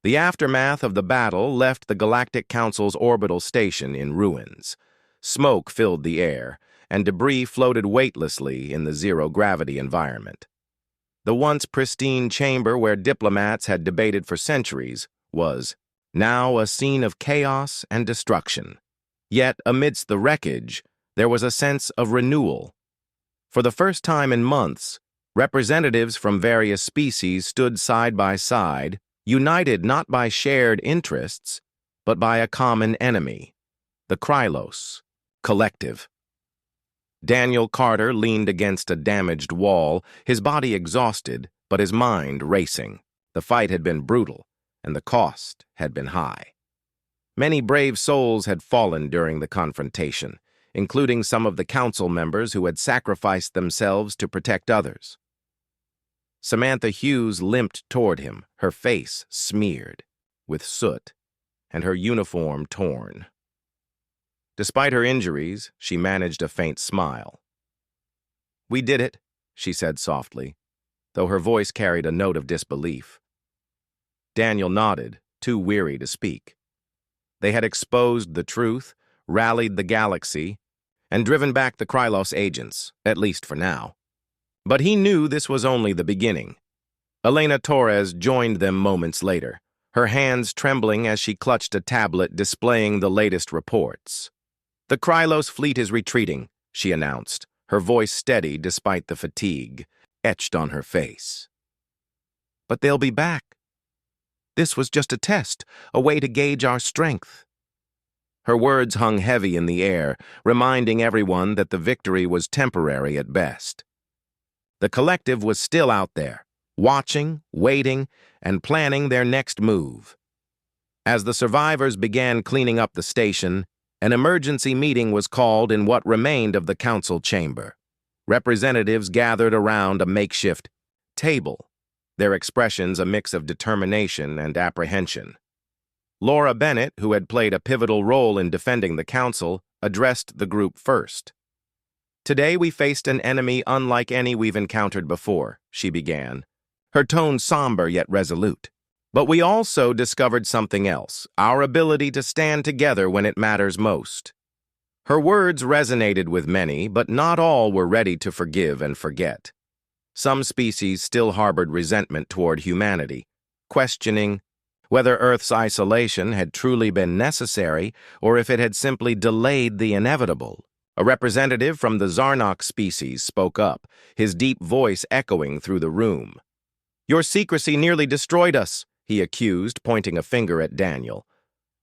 The aftermath of the battle left the Galactic Council's orbital station in ruins. Smoke filled the air, and debris floated weightlessly in the zero-gravity environment. The once pristine chamber where diplomats had debated for centuries was now a scene of chaos and destruction. Yet, amidst the wreckage, there was a sense of renewal. For the first time in months, representatives from various species stood side by side, united not by shared interests, but by a common enemy, the Krylos Collective. Daniel Carter leaned against a damaged wall, his body exhausted, but his mind racing. The fight had been brutal, and the cost had been high. Many brave souls had fallen during the confrontation, including some of the council members who had sacrificed themselves to protect others. Samantha Hughes limped toward him, her face smeared with soot and her uniform torn. Despite her injuries, she managed a faint smile. "We did it," she said softly, though her voice carried a note of disbelief. Daniel nodded, too weary to speak. They had exposed the truth, rallied the galaxy, and driven back the Krylos agents, at least for now. But he knew this was only the beginning. Elena Torres joined them moments later, her hands trembling as she clutched a tablet displaying the latest reports. "The Krylos fleet is retreating," she announced, her voice steady despite the fatigue etched on her face. "But they'll be back. This was just a test, a way to gauge our strength." Her words hung heavy in the air, reminding everyone that the victory was temporary at best. The collective was still out there, watching, waiting, and planning their next move. As the survivors began cleaning up the station, an emergency meeting was called in what remained of the council chamber. Representatives gathered around a makeshift table, their expressions a mix of determination and apprehension. Laura Bennett, who had played a pivotal role in defending the council, addressed the group first. "Today we faced an enemy unlike any we've encountered before," she began, her tone somber yet resolute. "But we also discovered something else, our ability to stand together when it matters most." Her words resonated with many, but not all were ready to forgive and forget. Some species still harbored resentment toward humanity, questioning whether Earth's isolation had truly been necessary or if it had simply delayed the inevitable. A representative from the Zarnok species spoke up, his deep voice echoing through the room. "Your secrecy nearly destroyed us," he accused, pointing a finger at Daniel.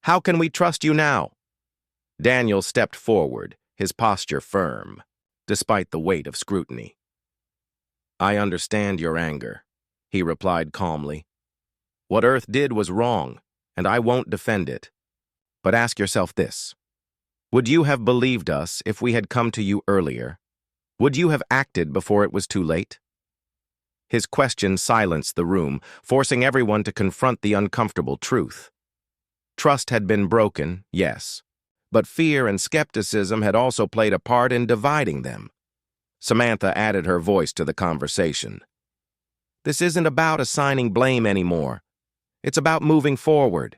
"How can we trust you now?" Daniel stepped forward, his posture firm, despite the weight of scrutiny. "I understand your anger," he replied calmly. "What Earth did was wrong, and I won't defend it. But ask yourself this. Would you have believed us if we had come to you earlier? Would you have acted before it was too late?" His question silenced the room, forcing everyone to confront the uncomfortable truth. Trust had been broken, yes, but fear and skepticism had also played a part in dividing them. Samantha added her voice to the conversation. "This isn't about assigning blame anymore. It's about moving forward.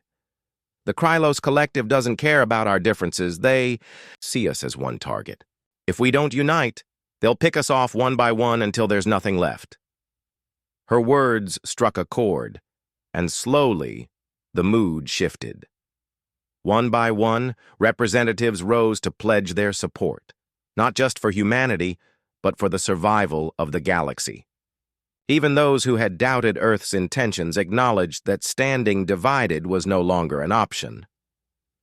The Krylos Collective doesn't care about our differences. They see us as one target. If we don't unite, they'll pick us off one by one until there's nothing left." Her words struck a chord, and slowly, the mood shifted. One by one, representatives rose to pledge their support, not just for humanity, but for the survival of the galaxy. Even those who had doubted Earth's intentions acknowledged that standing divided was no longer an option.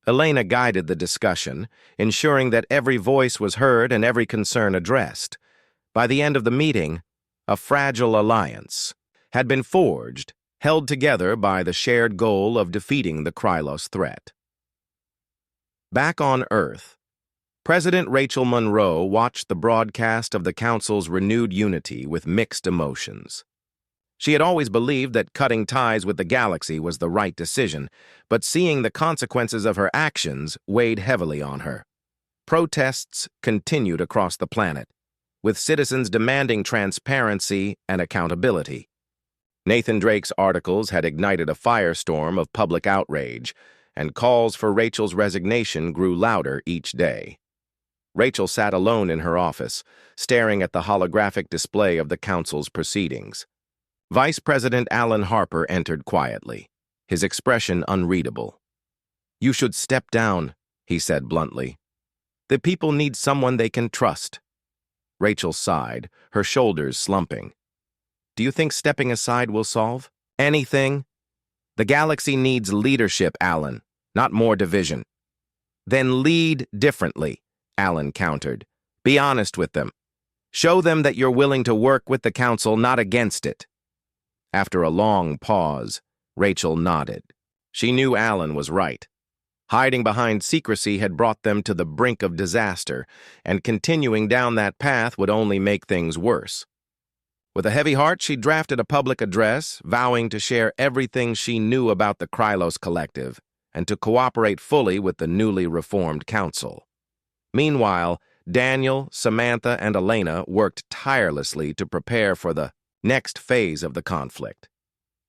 Elena guided the discussion, ensuring that every voice was heard and every concern addressed. By the end of the meeting, a fragile alliance had been forged, held together by the shared goal of defeating the Krylos threat. Back on Earth, President Rachel Monroe watched the broadcast of the Council's renewed unity with mixed emotions. She had always believed that cutting ties with the galaxy was the right decision, but seeing the consequences of her actions weighed heavily on her. Protests continued across the planet, with citizens demanding transparency and accountability. Nathan Drake's articles had ignited a firestorm of public outrage, and calls for Rachel's resignation grew louder each day. Rachel sat alone in her office, staring at the holographic display of the council's proceedings. Vice President Alan Harper entered quietly, his expression unreadable. "You should step down," he said bluntly. "The people need someone they can trust." Rachel sighed, her shoulders slumping. "Do you think stepping aside will solve anything? The galaxy needs leadership, Alan, not more division." "Then lead differently," Alan countered. "Be honest with them. Show them that you're willing to work with the council, not against it." After a long pause, Rachel nodded. She knew Alan was right. Hiding behind secrecy had brought them to the brink of disaster, and continuing down that path would only make things worse. With a heavy heart, she drafted a public address, vowing to share everything she knew about the Krylos Collective and to cooperate fully with the newly reformed council. Meanwhile, Daniel, Samantha, and Elena worked tirelessly to prepare for the next phase of the conflict.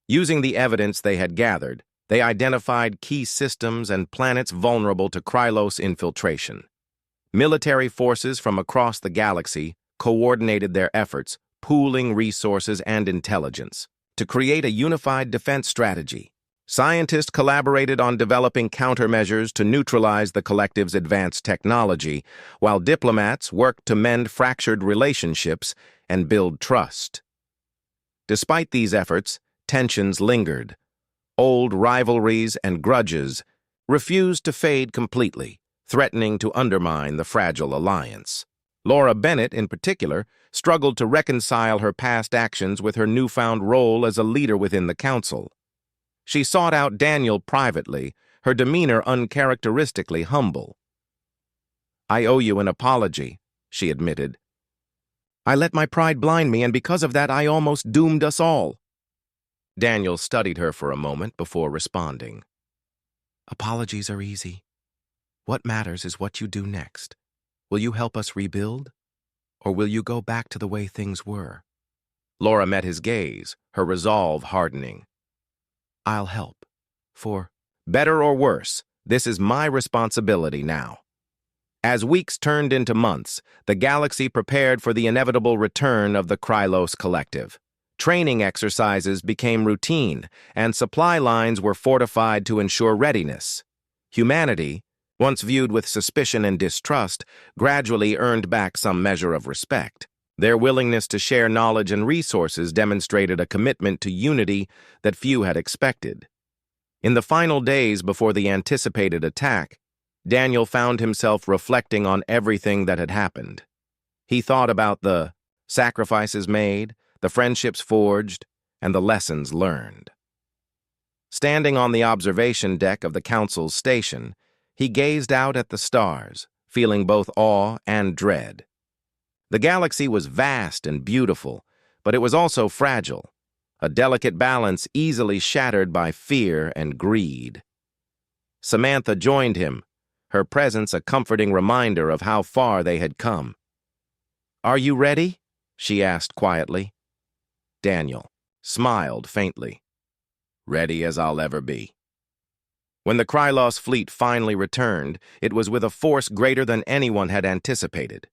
Using the evidence they had gathered, they identified key systems and planets vulnerable to Krylos infiltration. Military forces from across the galaxy coordinated their efforts, pooling resources and intelligence to create a unified defense strategy. Scientists collaborated on developing countermeasures to neutralize the collective's advanced technology, while diplomats worked to mend fractured relationships and build trust. Despite these efforts, tensions lingered. Old rivalries and grudges refused to fade completely, threatening to undermine the fragile alliance. Laura Bennett, in particular, struggled to reconcile her past actions with her newfound role as a leader within the council. She sought out Daniel privately, her demeanor uncharacteristically humble. "I owe you an apology," she admitted. "I let my pride blind me, and because of that, I almost doomed us all." Daniel studied her for a moment before responding. "Apologies are easy. What matters is what you do next. Will you help us rebuild? Or will you go back to the way things were?" Laura met his gaze, her resolve hardening. "I'll help. For better or worse, this is my responsibility now." As weeks turned into months, the galaxy prepared for the inevitable return of the Krylos Collective. Training exercises became routine, and supply lines were fortified to ensure readiness. Humanity, once viewed with suspicion and distrust, gradually earned back some measure of respect. Their willingness to share knowledge and resources demonstrated a commitment to unity that few had expected. In the final days before the anticipated attack, Daniel found himself reflecting on everything that had happened. He thought about the sacrifices made, the friendships forged, and the lessons learned. Standing on the observation deck of the council's station, he gazed out at the stars, feeling both awe and dread. The galaxy was vast and beautiful, but it was also fragile, a delicate balance easily shattered by fear and greed. Samantha joined him, her presence a comforting reminder of how far they had come. "Are you ready?" she asked quietly. Daniel smiled faintly. "Ready as I'll ever be." When the Krylos fleet finally returned, it was with a force greater than anyone had anticipated.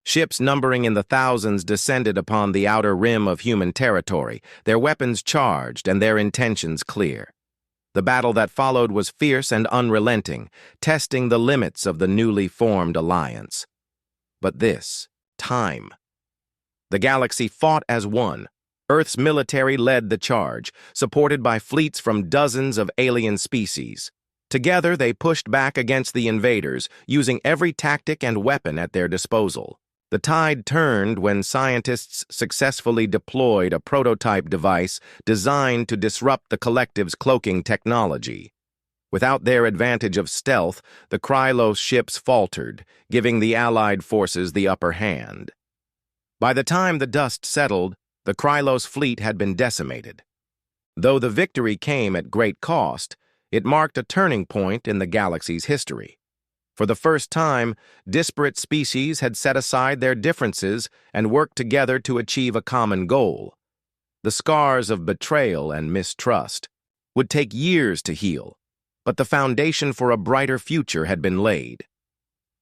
Ships numbering in the thousands descended upon the outer rim of human territory, their weapons charged and their intentions clear. The battle that followed was fierce and unrelenting, testing the limits of the newly formed alliance. But this time. The galaxy fought as one. Earth's military led the charge, supported by fleets from dozens of alien species. Together, they pushed back against the invaders, using every tactic and weapon at their disposal. The tide turned when scientists successfully deployed a prototype device designed to disrupt the collective's cloaking technology. Without their advantage of stealth, the Krylos ships faltered, giving the Allied forces the upper hand. By the time the dust settled, the Krylos fleet had been decimated. Though the victory came at great cost, it marked a turning point in the galaxy's history. For the first time, disparate species had set aside their differences and worked together to achieve a common goal. The scars of betrayal and mistrust would take years to heal, but the foundation for a brighter future had been laid.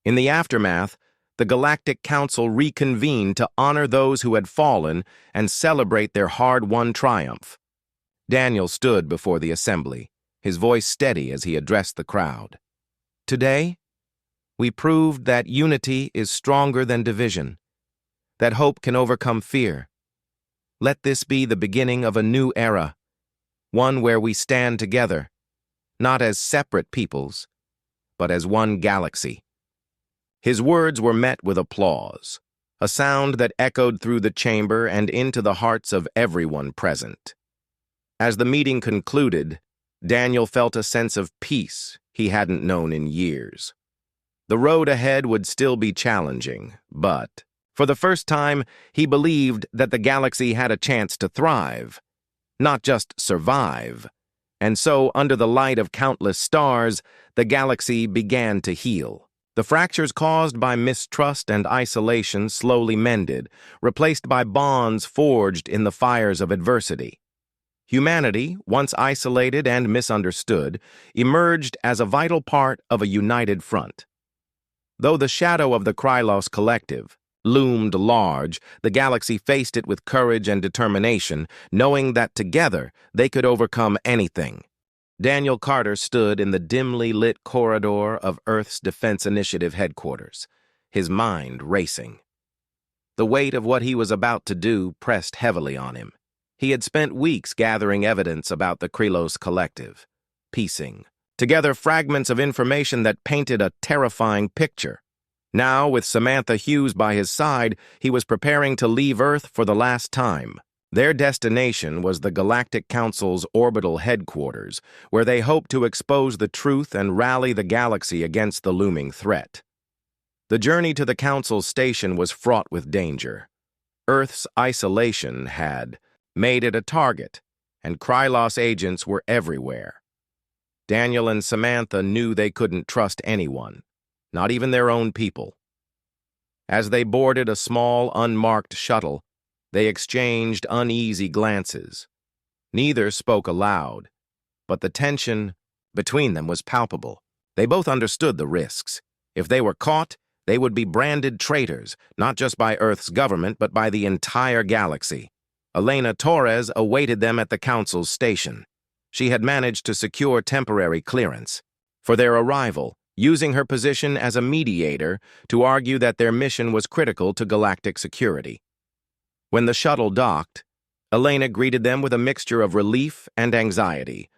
In the aftermath, the Galactic Council reconvened to honor those who had fallen and celebrate their hard-won triumph. Daniel stood before the assembly, his voice steady as he addressed the crowd. Today, we proved that unity is stronger than division, that hope can overcome fear. Let this be the beginning of a new era, one where we stand together, not as separate peoples, but as one galaxy. His words were met with applause, a sound that echoed through the chamber and into the hearts of everyone present. As the meeting concluded, Daniel felt a sense of peace he hadn't known in years. The road ahead would still be challenging, but for the first time, he believed that the galaxy had a chance to thrive, not just survive. And so, under the light of countless stars, the galaxy began to heal. The fractures caused by mistrust and isolation slowly mended, replaced by bonds forged in the fires of adversity. Humanity, once isolated and misunderstood, emerged as a vital part of a united front. Though the shadow of the Krylos Collective loomed large, the galaxy faced it with courage and determination, knowing that together they could overcome anything. Daniel Carter stood in the dimly lit corridor of Earth's Defense Initiative headquarters, his mind racing. The weight of what he was about to do pressed heavily on him. He had spent weeks gathering evidence about the Krylos Collective, piecing together fragments of information that painted a terrifying picture. Now, with Samantha Hughes by his side, he was preparing to leave Earth for the last time. Their destination was the Galactic Council's orbital headquarters, where they hoped to expose the truth and rally the galaxy against the looming threat. The journey to the Council's station was fraught with danger. Earth's isolation had made it a target, and Krylos agents were everywhere. Daniel and Samantha knew they couldn't trust anyone, not even their own people. As they boarded a small, unmarked shuttle, they exchanged uneasy glances. Neither spoke aloud, but the tension between them was palpable. They both understood the risks. If they were caught, they would be branded traitors, not just by Earth's government, but by the entire galaxy. Elena Torres awaited them at the Council's station. She had managed to secure temporary clearance for their arrival, using her position as a mediator to argue that their mission was critical to galactic security. When the shuttle docked, Elena greeted them with a mixture of relief and anxiety.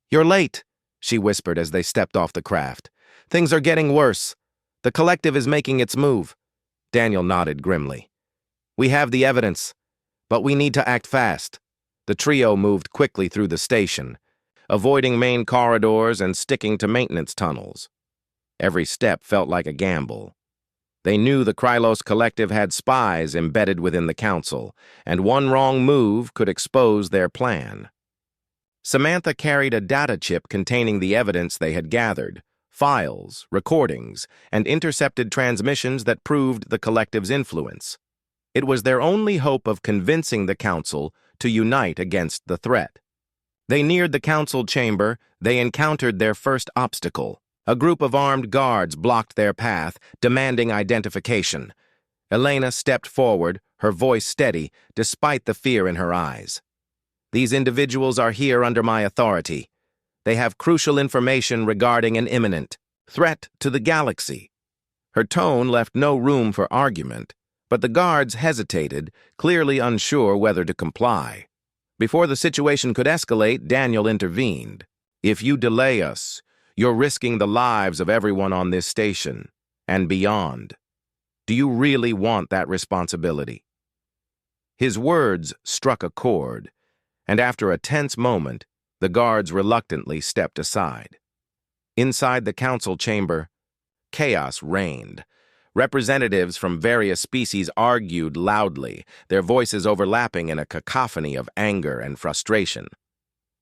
"You're late," she whispered as they stepped off the craft. "Things are getting worse. The collective is making its move." Daniel nodded grimly. "We have the evidence, but we need to act fast." The trio moved quickly through the station, avoiding main corridors and sticking to maintenance tunnels. Every step felt like a gamble. They knew the Krylos Collective had spies embedded within the Council, and one wrong move could expose their plan. Samantha carried a data chip containing the evidence they had gathered, files, recordings, and intercepted transmissions that proved the Collective's influence. It was their only hope of convincing the Council to unite against the threat. They neared the Council chamber. They encountered their first obstacle. A group of armed guards blocked their path, demanding identification. Elena stepped forward, her voice steady, despite the fear in her eyes. "These individuals are here under my authority. They have crucial information regarding an imminent threat to the galaxy." Her tone left no room for argument, but the guards hesitated, clearly unsure whether to comply. Before the situation could escalate, Daniel intervened. "If you delay us, you're risking the lives of everyone on this station and beyond. Do you really want that responsibility?" His words struck a chord, and after a tense moment, the guards reluctantly stepped aside. Inside the Council chamber, chaos reigned. Representatives from various species argued loudly, their voices overlapping in a cacophony of anger and frustration.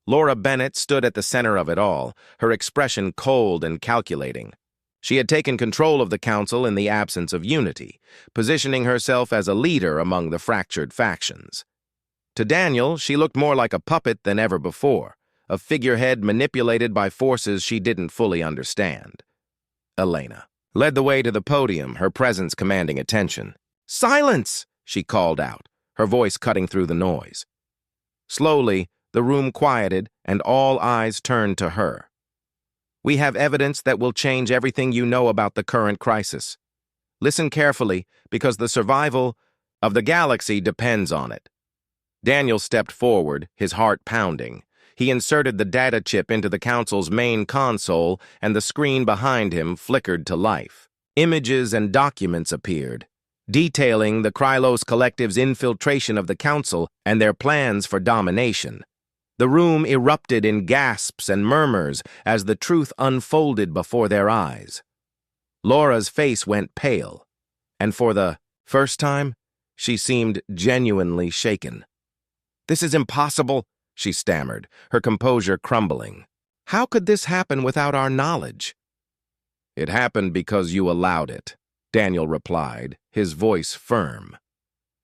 Laura Bennett stood at the center of it all, her expression cold and calculating. She had taken control of the Council in the absence of unity, positioning herself as a leader among the fractured factions. To Daniel, she looked more like a puppet than ever before, a figurehead manipulated by forces she didn't fully understand. Elena led the way to the podium, her presence commanding attention. "Silence!" she called out, her voice cutting through the noise. Slowly, the room quieted and all eyes turned to her. "We have evidence that will change everything you know about the current crisis. Listen carefully, because the survival of the galaxy depends on it." Daniel stepped forward, his heart pounding. He inserted the data chip into the Council's main console, and the screen behind him flickered to life. Images and documents appeared, detailing the Krylos Collective's infiltration of the Council and their plans for domination. The room erupted in gasps and murmurs as the truth unfolded before their eyes. Laura's face went pale, and for the first time, she seemed genuinely shaken. "This is impossible," she stammered, her composure crumbling. "How could this happen without our knowledge?" "It happened because you allowed it," Daniel replied, his voice firm.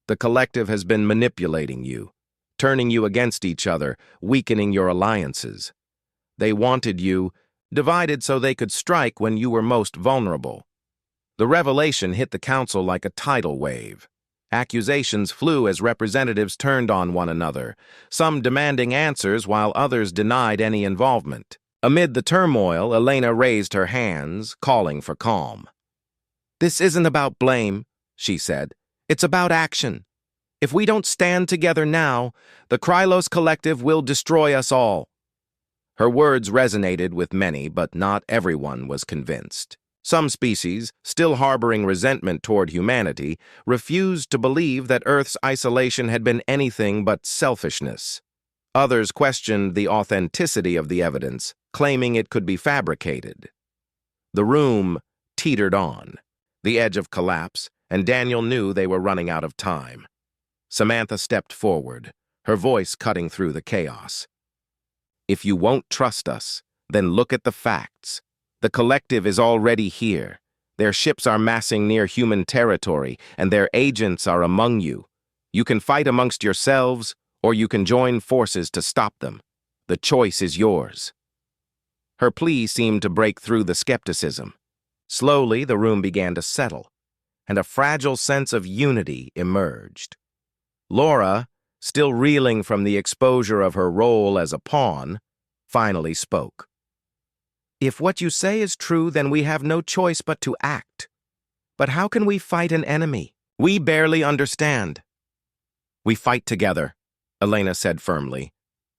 "The collective has been manipulating you, turning you against each other, weakening your alliances. They wanted you divided so they could strike when you were most vulnerable." The revelation hit the Council like a tidal wave. Accusations flew as representatives turned on one another, some demanding answers while others denied any involvement. Amid the turmoil, Elena raised her hands, calling for calm. "This isn't about blame," she said. "It's about action. If we don't stand together now, the Krylos Collective will destroy us all." Her words resonated with many, but not everyone was convinced. Some species, still harboring resentment toward humanity, refused to believe that Earth's isolation had been anything but selfishness. Others questioned the authenticity of the evidence, claiming it could be fabricated. The room teetered on, the edge of collapse, and Daniel knew they were running out of time. Samantha stepped forward, her voice cutting through the chaos. "If you won't trust us, then look at the facts. The collective is already here. Their ships are massing near human territory, and their agents are among you. You can fight amongst yourselves, or you can join forces to stop them. The choice is yours." Her plea seemed to break through the skepticism. Slowly, the room began to settle, and a fragile sense of unity emerged. Laura, still reeling from the exposure of her role as a pawn, finally spoke. "If what you say is true, then we have no choice but to act. But how can we fight an enemy? We barely understand." "We fight together," Elena said firmly.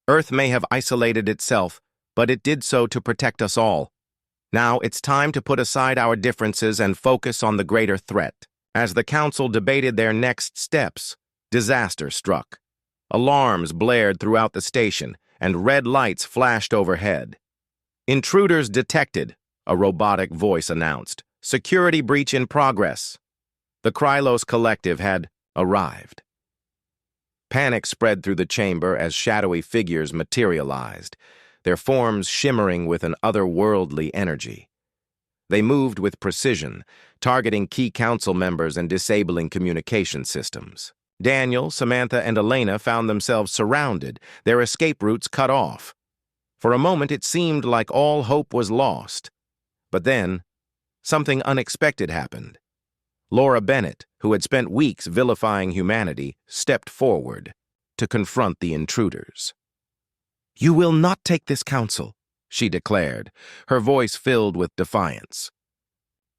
"Earth may have isolated itself, but it did so to protect us all. Now it's time to put aside our differences and focus on the greater threat." As the Council debated their next steps, disaster struck. Alarms blared throughout the station, and red lights flashed overhead. "Intruders detected," a robotic voice announced. "Security breach in progress." The Krylos Collective had arrived. Panic spread through the chamber as shadowy figures materialized, their forms shimmering with an otherworldly energy. They moved with precision, targeting key council members and disabling communication systems. Daniel, Samantha, and Elena found themselves surrounded, their escape routes cut off. For a moment, it seemed like all hope was lost. But then, something unexpected happened. Laura Bennett, who had spent weeks vilifying humanity, stepped forward to confront the intruders. "You will not take this council," she declared, her voice filled with defiance.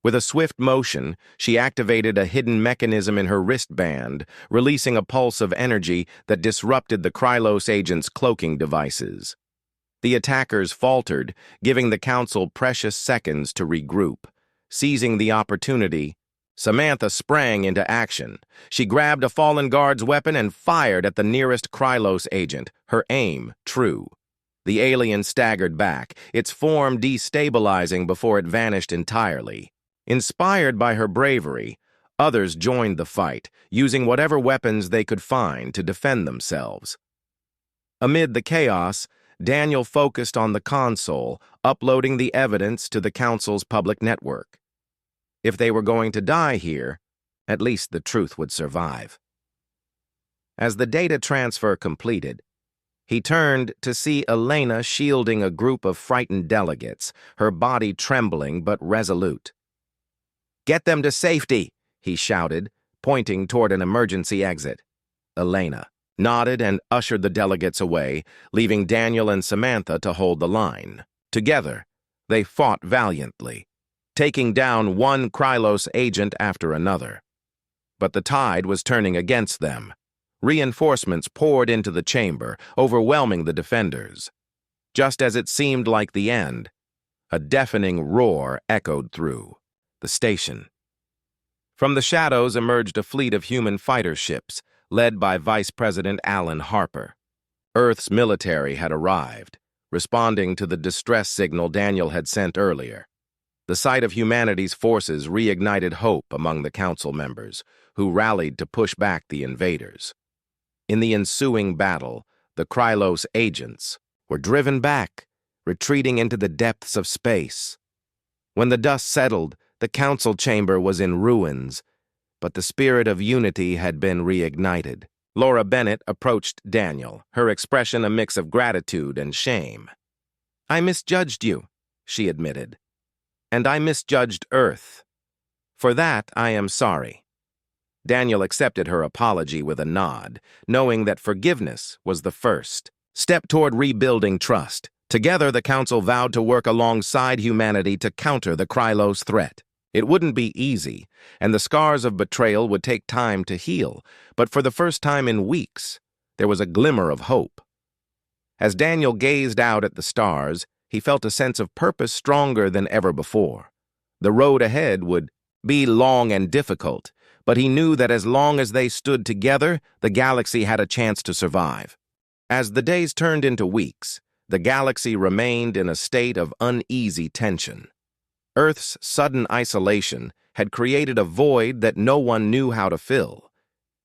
With a swift motion, she activated a hidden mechanism in her wristband, releasing a pulse of energy that disrupted the Krylos agents' cloaking devices. The attackers faltered, giving the Council precious seconds to regroup. Seizing the opportunity, Samantha sprang into action. She grabbed a fallen guard's weapon and fired at the nearest Krylos agent, her aim true. The alien staggered back, its form destabilizing before it vanished entirely. Inspired by her bravery, others joined the fight, using whatever weapons they could find to defend themselves. Amid the chaos, Daniel focused on the console, uploading the evidence to the Council's public network. If they were going to die here, at least the truth would survive. As the data transfer completed, he turned to see Elena shielding a group of frightened delegates, her body trembling but resolute. "Get them to safety," he shouted, pointing toward an emergency exit. Elena nodded and ushered the delegates away, leaving Daniel and Samantha to hold the line. Together, they fought valiantly, taking down one Krylos agent after another. But the tide was turning against them. Reinforcements poured into the chamber, overwhelming the defenders. Just as it seemed like the end, a deafening roar echoed through the station. From the shadows emerged a fleet of human fighter ships, led by Vice President Alan Harper. Earth's military had arrived, responding to the distress signal Daniel had sent earlier. The sight of humanity's forces reignited hope among the council members, who rallied to push back the invaders. In the ensuing battle, the Krylos agents were driven back, retreating into the depths of space. When the dust settled, the council chamber was in ruins, but the spirit of unity had been reignited. Laura Bennett approached Daniel, her expression a mix of gratitude and shame. "I misjudged you," she admitted. "And I misjudged Earth. For that, I am sorry." Daniel accepted her apology with a nod, knowing that forgiveness was the first step toward rebuilding trust. Together, the council vowed to work alongside humanity to counter the Krylos threat. It wouldn't be easy, and the scars of betrayal would take time to heal, but for the first time in weeks, there was a glimmer of hope. As Daniel gazed out at the stars, he felt a sense of purpose stronger than ever before. The road ahead would be long and difficult, but he knew that as long as they stood together, the galaxy had a chance to survive. As the days turned into weeks, the galaxy remained in a state of uneasy tension. Earth's sudden isolation had created a void that no one knew how to fill.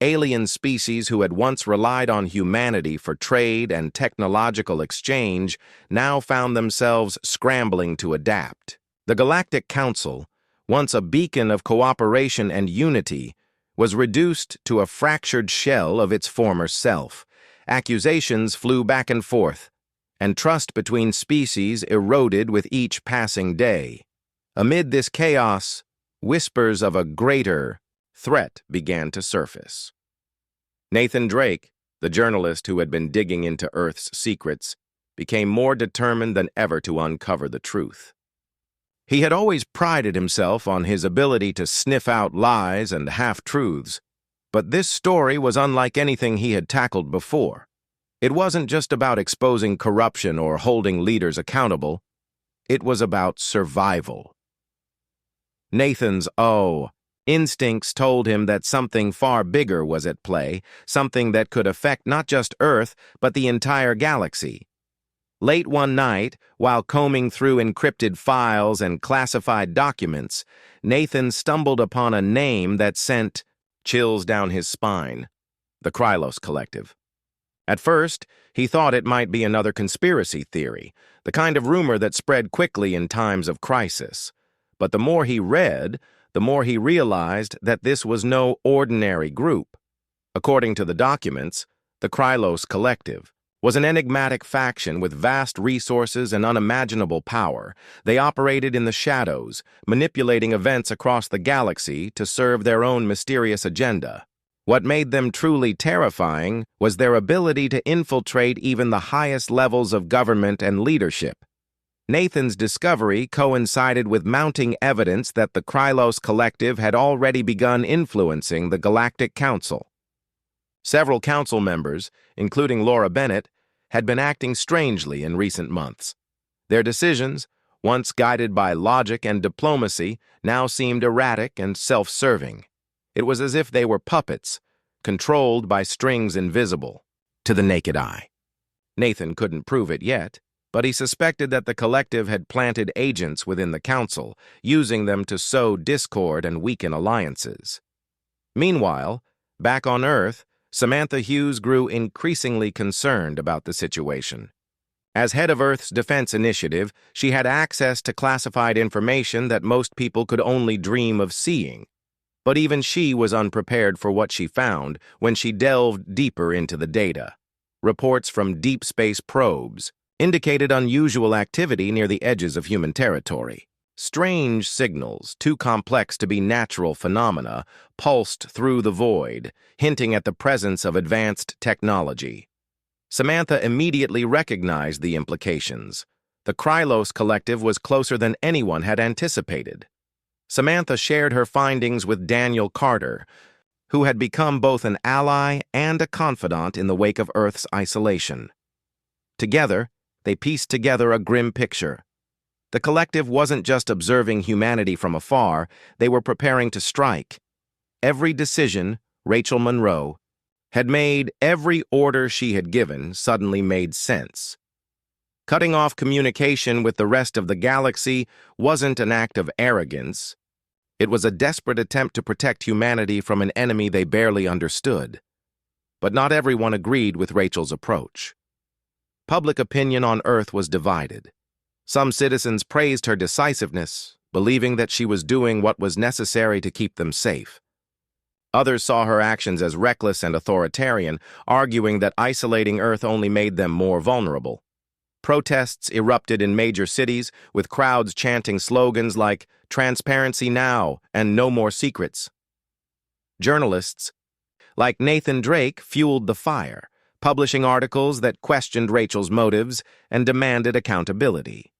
Alien species who had once relied on humanity for trade and technological exchange now found themselves scrambling to adapt. The Galactic Council, once a beacon of cooperation and unity, was reduced to a fractured shell of its former self. Accusations flew back and forth, and trust between species eroded with each passing day. Amid this chaos, whispers of a greater threat began to surface. Nathan Drake, the journalist who had been digging into Earth's secrets, became more determined than ever to uncover the truth. He had always prided himself on his ability to sniff out lies and half-truths, but this story was unlike anything he had tackled before. It wasn't just about exposing corruption or holding leaders accountable. It was about survival. Nathan's instincts told him that something far bigger was at play, something that could affect not just Earth, but the entire galaxy. Late one night, while combing through encrypted files and classified documents, Nathan stumbled upon a name that sent chills down his spine: the Krylos Collective. At first, he thought it might be another conspiracy theory, the kind of rumor that spread quickly in times of crisis. But the more he read, the more he realized that this was no ordinary group. According to the documents, the Krylos Collective was an enigmatic faction with vast resources and unimaginable power. They operated in the shadows, manipulating events across the galaxy to serve their own mysterious agenda. What made them truly terrifying was their ability to infiltrate even the highest levels of government and leadership. Nathan's discovery coincided with mounting evidence that the Krylos Collective had already begun influencing the Galactic Council. Several council members, including Laura Bennett, had been acting strangely in recent months. Their decisions, once guided by logic and diplomacy, now seemed erratic and self-serving. It was as if they were puppets, controlled by strings invisible to the naked eye. Nathan couldn't prove it yet, but he suspected that the collective had planted agents within the council, using them to sow discord and weaken alliances. Meanwhile, back on Earth, Samantha Hughes grew increasingly concerned about the situation. As head of Earth's Defense Initiative, she had access to classified information that most people could only dream of seeing. But even she was unprepared for what she found when she delved deeper into the data. Reports from deep space probes indicated unusual activity near the edges of human territory. Strange signals, too complex to be natural phenomena, pulsed through the void, hinting at the presence of advanced technology. Samantha immediately recognized the implications. The Krylos Collective was closer than anyone had anticipated. Samantha shared her findings with Daniel Carter, who had become both an ally and a confidant in the wake of Earth's isolation. Together, they pieced together a grim picture. The collective wasn't just observing humanity from afar, they were preparing to strike. Every decision Rachel Monroe had made, every order she had given, suddenly made sense. Cutting off communication with the rest of the galaxy wasn't an act of arrogance. It was a desperate attempt to protect humanity from an enemy they barely understood. But not everyone agreed with Rachel's approach. Public opinion on Earth was divided. Some citizens praised her decisiveness, believing that she was doing what was necessary to keep them safe. Others saw her actions as reckless and authoritarian, arguing that isolating Earth only made them more vulnerable. Protests erupted in major cities, with crowds chanting slogans like "Transparency now" and "No more secrets." Journalists, like Nathan Drake, fueled the fire, publishing articles that questioned Rachel's motives and demanded accountability.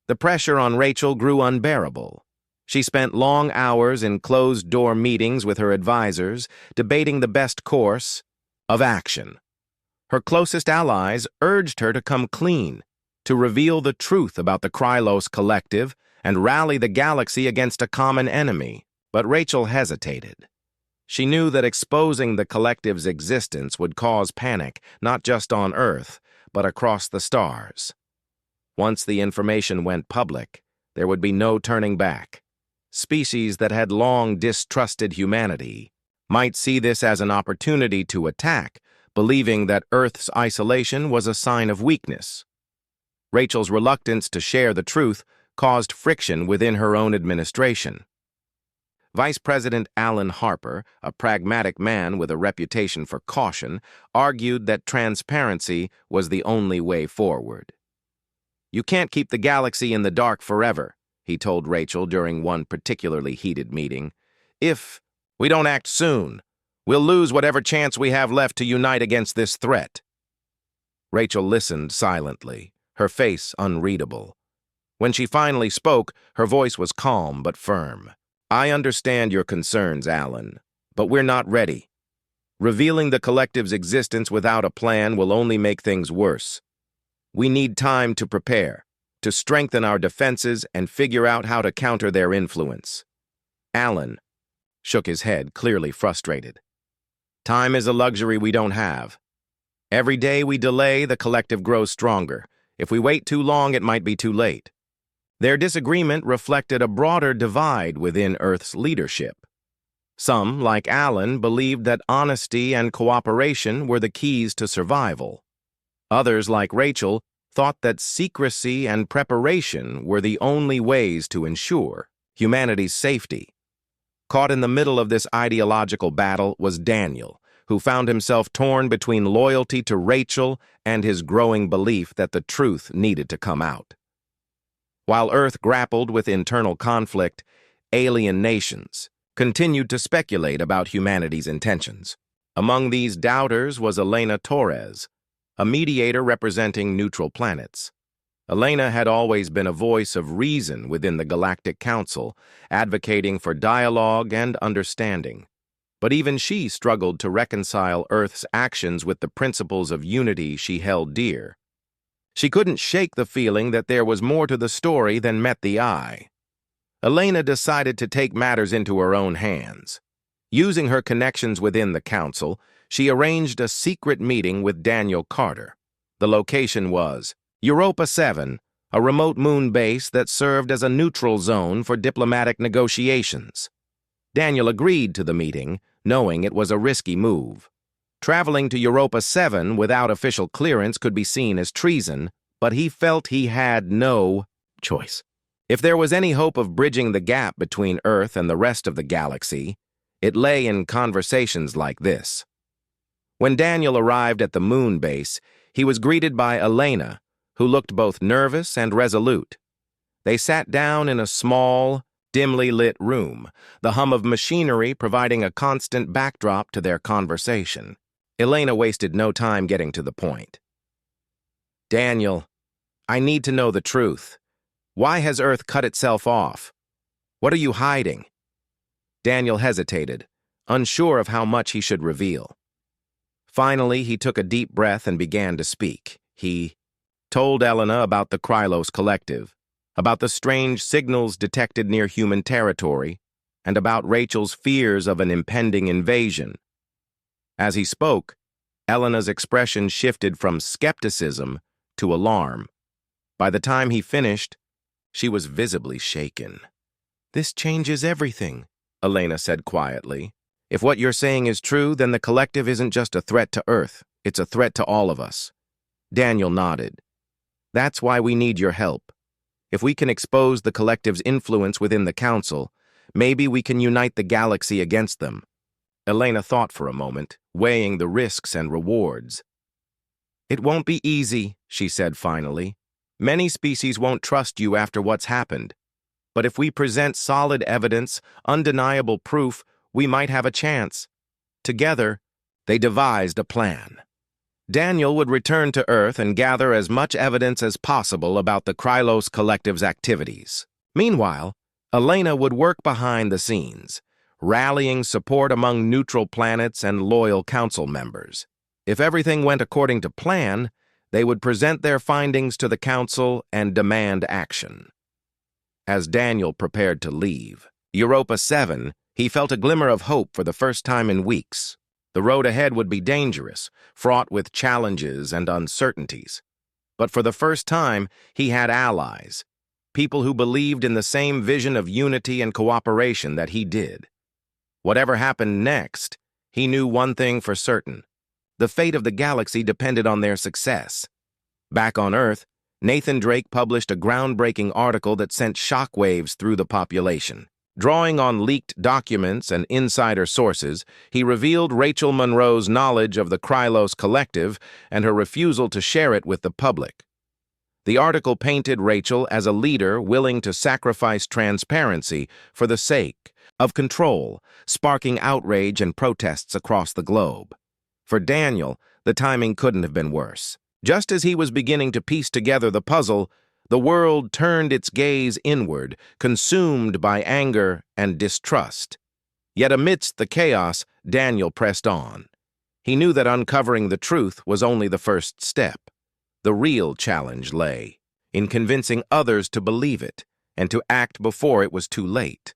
The pressure on Rachel grew unbearable. She spent long hours in closed-door meetings with her advisors, debating the best course of action. Her closest allies urged her to come clean, to reveal the truth about the Krylos Collective and rally the galaxy against a common enemy. But Rachel hesitated. She knew that exposing the collective's existence would cause panic, not just on Earth, but across the stars. Once the information went public, there would be no turning back. Species that had long distrusted humanity might see this as an opportunity to attack, believing that Earth's isolation was a sign of weakness. Rachel's reluctance to share the truth caused friction within her own administration. Vice President Alan Harper, a pragmatic man with a reputation for caution, argued that transparency was the only way forward. "You can't keep the galaxy in the dark forever," he told Rachel during one particularly heated meeting. "If we don't act soon, we'll lose whatever chance we have left to unite against this threat." Rachel listened silently, her face unreadable. When she finally spoke, her voice was calm but firm. "I understand your concerns, Alan, but we're not ready. Revealing the collective's existence without a plan will only make things worse. We need time to prepare, to strengthen our defenses and figure out how to counter their influence." Alan shook his head, clearly frustrated. "Time is a luxury we don't have. Every day we delay, the collective grows stronger. If we wait too long, it might be too late." Their disagreement reflected a broader divide within Earth's leadership. Some, like Alan, believed that honesty and cooperation were the keys to survival. Others, like Rachel, thought that secrecy and preparation were the only ways to ensure humanity's safety. Caught in the middle of this ideological battle was Daniel, who found himself torn between loyalty to Rachel and his growing belief that the truth needed to come out. While Earth grappled with internal conflict, alien nations continued to speculate about humanity's intentions. Among these doubters was Elena Torres, a mediator representing neutral planets. Elena had always been a voice of reason within the Galactic Council, advocating for dialogue and understanding. But even she struggled to reconcile Earth's actions with the principles of unity she held dear. She couldn't shake the feeling that there was more to the story than met the eye. Elena decided to take matters into her own hands. Using her connections within the Council, she arranged a secret meeting with Daniel Carter. The location was Europa 7, a remote moon base that served as a neutral zone for diplomatic negotiations. Daniel agreed to the meeting, knowing it was a risky move. Traveling to Europa 7 without official clearance could be seen as treason, but he felt he had no choice. If there was any hope of bridging the gap between Earth and the rest of the galaxy, It lay in conversations like this. When Daniel arrived at the moon base, he was greeted by Elena, who looked both nervous and resolute. They sat down in a small, dimly lit room, the hum of machinery providing a constant backdrop to their conversation. Elena wasted no time getting to the point. Daniel, I need to know the truth. Why has Earth cut itself off? What are you hiding? Daniel hesitated, unsure of how much he should reveal. Finally, he took a deep breath and began to speak. He told Elena about the Krylos Collective, about the strange signals detected near human territory, and about Rachel's fears of an impending invasion. As he spoke, Elena's expression shifted from skepticism to alarm. By the time he finished, she was visibly shaken. "This changes everything," Elena said quietly. "If what you're saying is true, then the collective isn't just a threat to Earth, it's a threat to all of us." Daniel nodded. "That's why we need your help. If we can expose the collective's influence within the Council, maybe we can unite the galaxy against them." Elena thought for a moment, weighing the risks and rewards. "It won't be easy," she said finally. "Many species won't trust you after what's happened. But if we present solid evidence, undeniable proof, we might have a chance." Together, they devised a plan. Daniel would return to Earth and gather as much evidence as possible about the Krylos Collective's activities. Meanwhile, Elena would work behind the scenes, rallying support among neutral planets and loyal Council members. If everything went according to plan, they would present their findings to the Council and demand action. As Daniel prepared to leave Europa 7, he felt a glimmer of hope for the first time in weeks. The road ahead would be dangerous, fraught with challenges and uncertainties. But for the first time, he had allies, people who believed in the same vision of unity and cooperation that he did. Whatever happened next, he knew one thing for certain. The fate of the galaxy depended on their success. Back on Earth, Nathan Drake published a groundbreaking article that sent shockwaves through the population. Drawing on leaked documents and insider sources, he revealed Rachel Monroe's knowledge of the Krylos Collective and her refusal to share it with the public. The article painted Rachel as a leader willing to sacrifice transparency for the sake of control, sparking outrage and protests across the globe. For Daniel, the timing couldn't have been worse. Just as he was beginning to piece together the puzzle, the world turned its gaze inward, consumed by anger and distrust. Yet amidst the chaos, Daniel pressed on. He knew that uncovering the truth was only the first step. The real challenge lay in convincing others to believe it and to act before it was too late.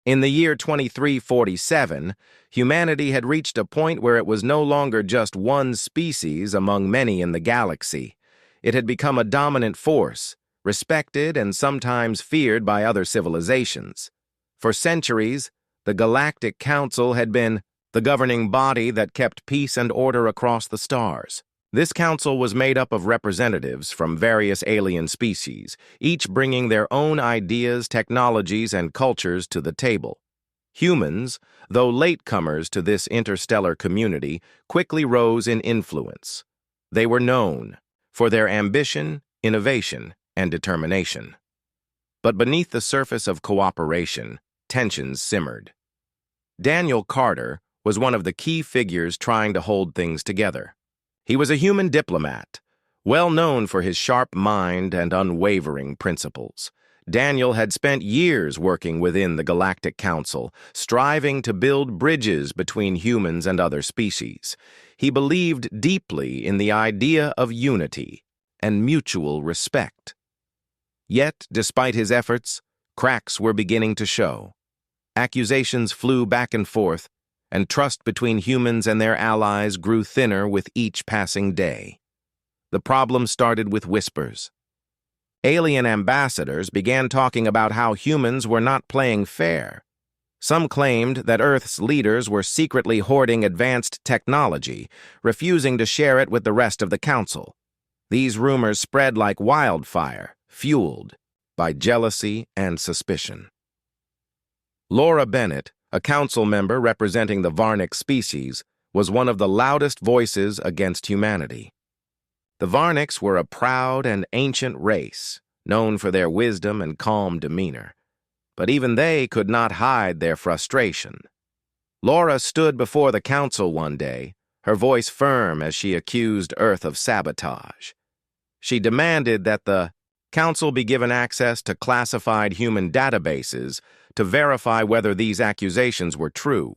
In the year 2347, humanity had reached a point where it was no longer just one species among many in the galaxy. It had become a dominant force, respected and sometimes feared by other civilizations. For centuries, the Galactic Council had been the governing body that kept peace and order across the stars. This council was made up of representatives from various alien species, each bringing their own ideas, technologies, and cultures to the table. Humans, though latecomers to this interstellar community, quickly rose in influence. They were known for their ambition, innovation, and determination. But beneath the surface of cooperation, tensions simmered. Daniel Carter was one of the key figures trying to hold things together. He was a human diplomat, well known for his sharp mind and unwavering principles. Daniel had spent years working within the Galactic Council, striving to build bridges between humans and other species. He believed deeply in the idea of unity and mutual respect. Yet, despite his efforts, cracks were beginning to show. Accusations flew back and forth, and trust between humans and their allies grew thinner with each passing day. The problem started with whispers. Alien ambassadors began talking about how humans were not playing fair. Some claimed that Earth's leaders were secretly hoarding advanced technology, refusing to share it with the rest of the Council. These rumors spread like wildfire, fueled by jealousy and suspicion. Laura Bennett, a council member representing the Varnic species, was one of the loudest voices against humanity. The Varnics were a proud and ancient race, known for their wisdom and calm demeanor. But even they could not hide their frustration. Laura stood before the council one day, her voice firm as she accused Earth of sabotage. She demanded that the council be given access to classified human databases to verify whether these accusations were true.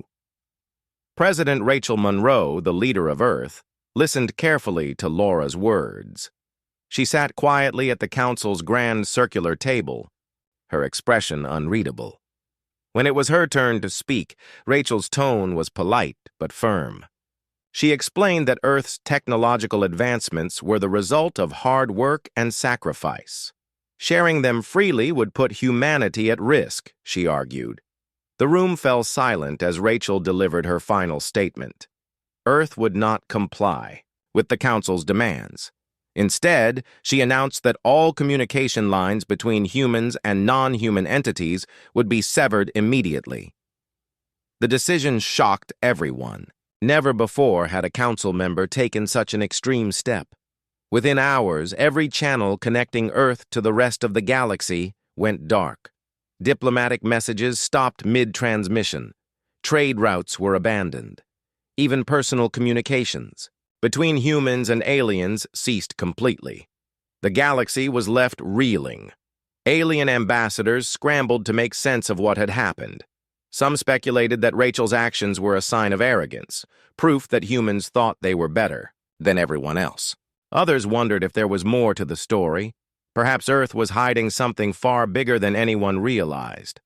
President Rachel Monroe, the leader of Earth, listened carefully to Laura's words. She sat quietly at the council's grand circular table, her expression unreadable. When it was her turn to speak, Rachel's tone was polite but firm. She explained that Earth's technological advancements were the result of hard work and sacrifice. Sharing them freely would put humanity at risk, she argued. The room fell silent as Rachel delivered her final statement. Earth would not comply with the Council's demands. Instead, she announced that all communication lines between humans and non-human entities would be severed immediately. The decision shocked everyone. Never before had a council member taken such an extreme step. Within hours, every channel connecting Earth to the rest of the galaxy went dark. Diplomatic messages stopped mid-transmission. Trade routes were abandoned. Even personal communications between humans and aliens ceased completely. The galaxy was left reeling. Alien ambassadors scrambled to make sense of what had happened. Some speculated that Rachel's actions were a sign of arrogance, proof that humans thought they were better than everyone else. Others wondered if there was more to the story. Perhaps Earth was hiding something far bigger than anyone realized.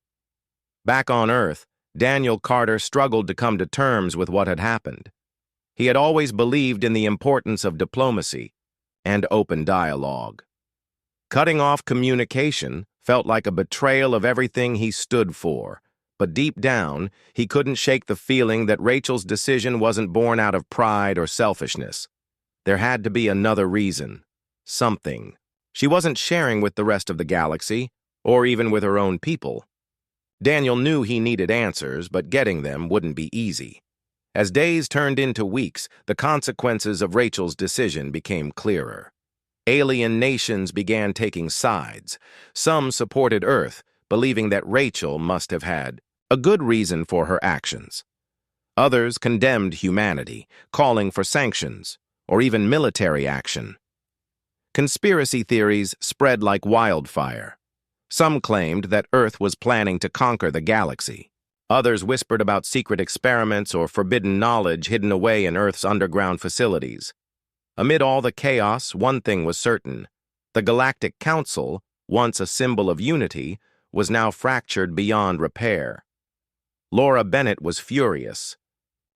Back on Earth, Daniel Carter struggled to come to terms with what had happened. He had always believed in the importance of diplomacy and open dialogue. Cutting off communication felt like a betrayal of everything he stood for, but deep down, he couldn't shake the feeling that Rachel's decision wasn't born out of pride or selfishness. There had to be another reason. Something. She wasn't sharing with the rest of the galaxy, or even with her own people. Daniel knew he needed answers, but getting them wouldn't be easy. As days turned into weeks, the consequences of Rachel's decision became clearer. Alien nations began taking sides. Some supported Earth, believing that Rachel must have had a good reason for her actions. Others condemned humanity, calling for sanctions, or even military action. Conspiracy theories spread like wildfire. Some claimed that Earth was planning to conquer the galaxy. Others whispered about secret experiments or forbidden knowledge hidden away in Earth's underground facilities. Amid all the chaos, one thing was certain. The Galactic Council, once a symbol of unity, was now fractured beyond repair. Laura Bennett was furious.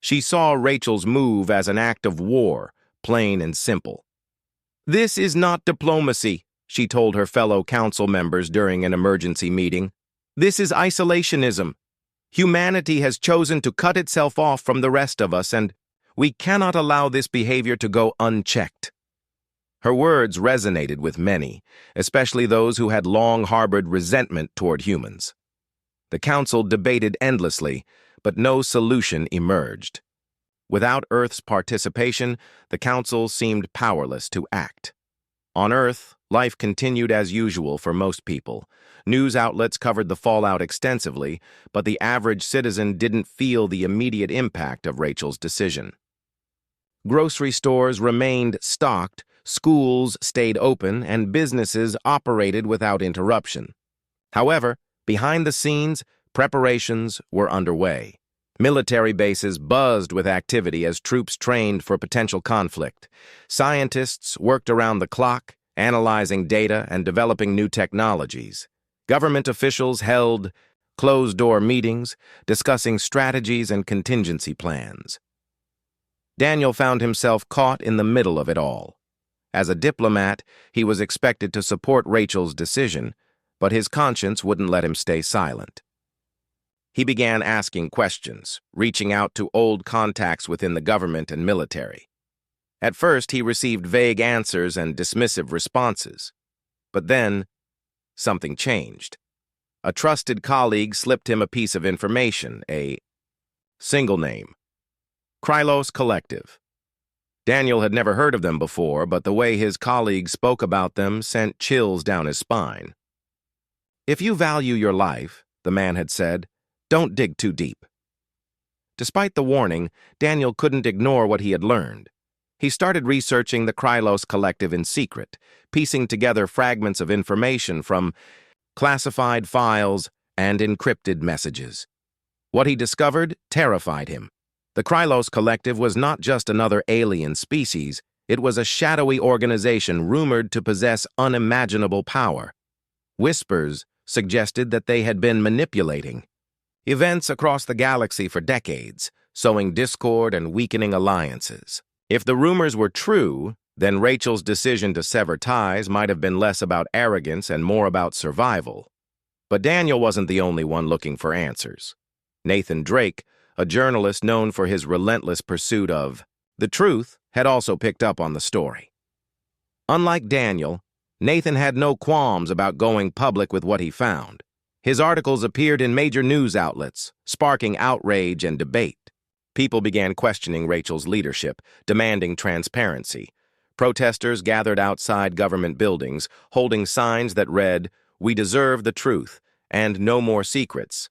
She saw Rachel's move as an act of war, plain and simple. "This is not diplomacy," she told her fellow council members during an emergency meeting. "This is isolationism. Humanity has chosen to cut itself off from the rest of us, and we cannot allow this behavior to go unchecked." Her words resonated with many, especially those who had long harbored resentment toward humans. The council debated endlessly, but no solution emerged. Without Earth's participation, the council seemed powerless to act. On Earth, life continued as usual for most people. News outlets covered the fallout extensively, but the average citizen didn't feel the immediate impact of Rachel's decision. Grocery stores remained stocked, schools stayed open, and businesses operated without interruption. However, behind the scenes, preparations were underway. Military bases buzzed with activity as troops trained for potential conflict. Scientists worked around the clock, analyzing data and developing new technologies. Government officials held closed-door meetings, discussing strategies and contingency plans. Daniel found himself caught in the middle of it all. As a diplomat, he was expected to support Rachel's decision, but his conscience wouldn't let him stay silent. He began asking questions, reaching out to old contacts within the government and military. At first, he received vague answers and dismissive responses. But then, something changed. A trusted colleague slipped him a piece of information, a single name. Krylos Collective. Daniel had never heard of them before, but the way his colleague spoke about them sent chills down his spine. "If you value your life," the man had said, "don't dig too deep." Despite the warning, Daniel couldn't ignore what he had learned. He started researching the Krylos Collective in secret, piecing together fragments of information from classified files and encrypted messages. What he discovered terrified him. The Krylos Collective was not just another alien species, it was a shadowy organization rumored to possess unimaginable power. Whispers suggested that they had been manipulating events across the galaxy for decades, sowing discord and weakening alliances. If the rumors were true, then Rachel's decision to sever ties might have been less about arrogance and more about survival. But Daniel wasn't the only one looking for answers. Nathan Drake, a journalist known for his relentless pursuit of the truth, had also picked up on the story. Unlike Daniel, Nathan had no qualms about going public with what he found. His articles appeared in major news outlets, sparking outrage and debate. People began questioning Rachel's leadership, demanding transparency. Protesters gathered outside government buildings, holding signs that read, "We deserve the truth," and "No more secrets."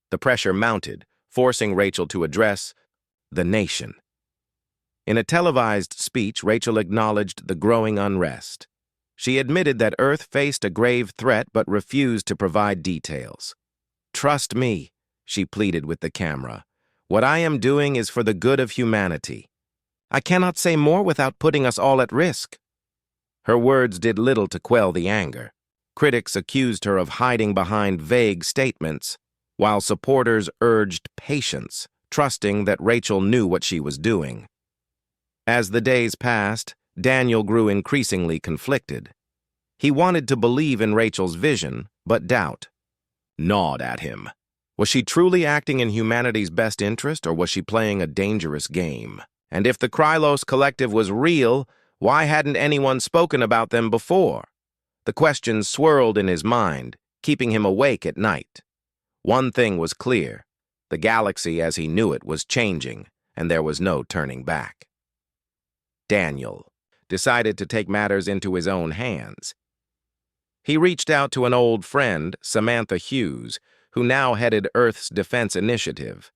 The pressure mounted, forcing Rachel to address the nation. In a televised speech, Rachel acknowledged the growing unrest. She admitted that Earth faced a grave threat but refused to provide details. "Trust me," she pleaded with the camera. "What I am doing is for the good of humanity. I cannot say more without putting us all at risk." Her words did little to quell the anger. Critics accused her of hiding behind vague statements, while supporters urged patience, trusting that Rachel knew what she was doing. As the days passed, Daniel grew increasingly conflicted. He wanted to believe in Rachel's vision, but doubt gnawed at him. Was she truly acting in humanity's best interest, or was she playing a dangerous game? And if the Krylos Collective was real, why hadn't anyone spoken about them before? The questions swirled in his mind, keeping him awake at night. One thing was clear: the galaxy as he knew it was changing, and there was no turning back. Daniel decided to take matters into his own hands. He reached out to an old friend, Samantha Hughes, who now headed Earth's Defense Initiative.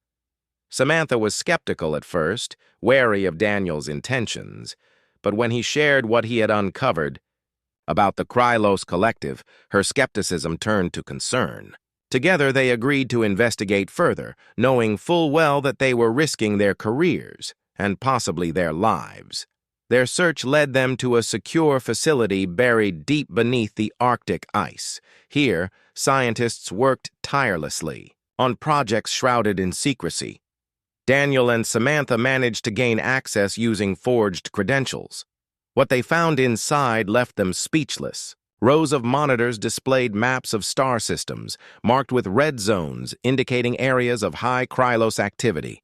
Samantha was skeptical at first, wary of Daniel's intentions, but when he shared what he had uncovered about the Krylos Collective, her skepticism turned to concern. Together, they agreed to investigate further, knowing full well that they were risking their careers and possibly their lives. Their search led them to a secure facility buried deep beneath the Arctic ice. Here, scientists worked tirelessly on projects shrouded in secrecy. Daniel and Samantha managed to gain access using forged credentials. What they found inside left them speechless. Rows of monitors displayed maps of star systems, marked with red zones indicating areas of high Krylos activity.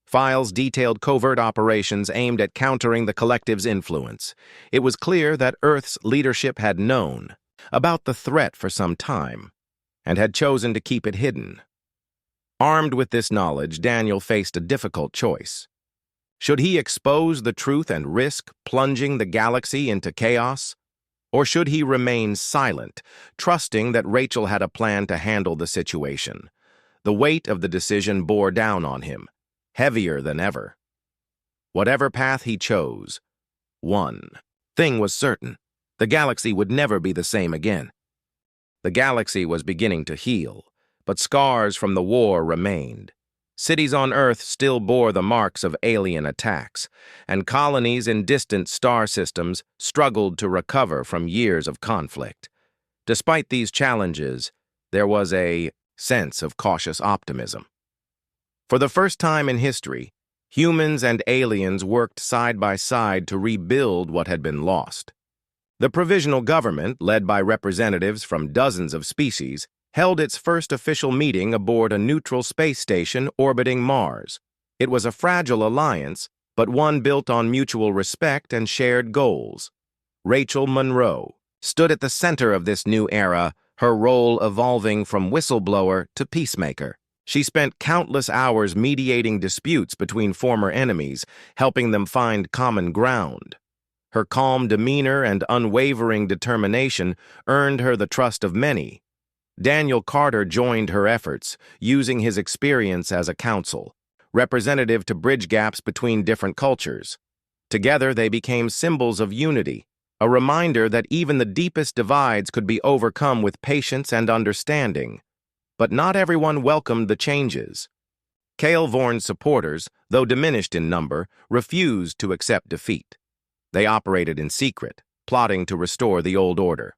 Files detailed covert operations aimed at countering the collective's influence. It was clear that Earth's leadership had known about the threat for some time and had chosen to keep it hidden. Armed with this knowledge, Daniel faced a difficult choice. Should he expose the truth and risk plunging the galaxy into chaos? Or should he remain silent, trusting that Rachel had a plan to handle the situation? The weight of the decision bore down on him, heavier than ever. Whatever path he chose, one thing was certain: the galaxy would never be the same again. The galaxy was beginning to heal, but scars from the war remained. Cities on Earth still bore the marks of alien attacks, and colonies in distant star systems struggled to recover from years of conflict. Despite these challenges, there was a sense of cautious optimism. For the first time in history, humans and aliens worked side by side to rebuild what had been lost. The provisional government, led by representatives from dozens of species, held its first official meeting aboard a neutral space station orbiting Mars. It was a fragile alliance, but one built on mutual respect and shared goals. Rachel Monroe stood at the center of this new era, her role evolving from whistleblower to peacemaker. She spent countless hours mediating disputes between former enemies, helping them find common ground. Her calm demeanor and unwavering determination earned her the trust of many. Daniel Carter joined her efforts, using his experience as a counsel, representative to bridge gaps between different cultures. Together, they became symbols of unity, a reminder that even the deepest divides could be overcome with patience and understanding. But not everyone welcomed the changes. Cale Vorn's supporters, though diminished in number, refused to accept defeat. They operated in secret, plotting to restore the old order.